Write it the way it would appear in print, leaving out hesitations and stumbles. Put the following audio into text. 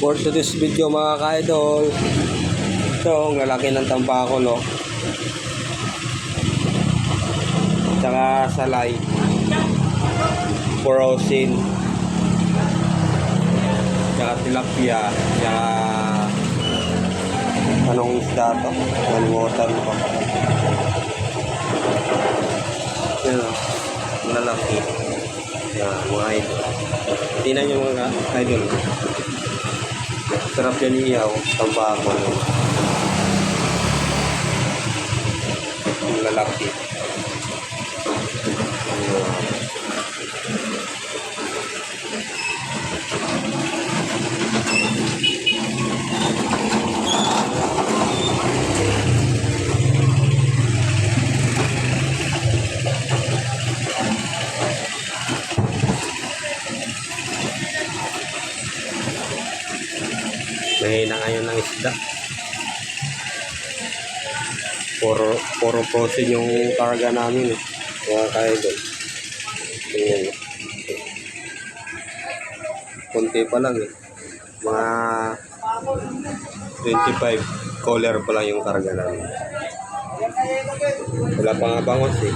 For today's video mga ka-idol, ito ang lalaki ng tambako, no? Tsaka salay, porosin, tsaka tilapia, tsaka anong isda to? Malimutan ko. Yan o, lalaki. Yan, mga idol. Tingnan nyo mga idol. Sarap yan iyaw, tambako. Ang lalaki. Mahina ngayon ng isda. Puro frozen yung karga namin, mga ka-idol. Tingnan. Kunti pa lang eh. Mga 25 collar pa lang yung karga namin. Wala pa nga bangos eh.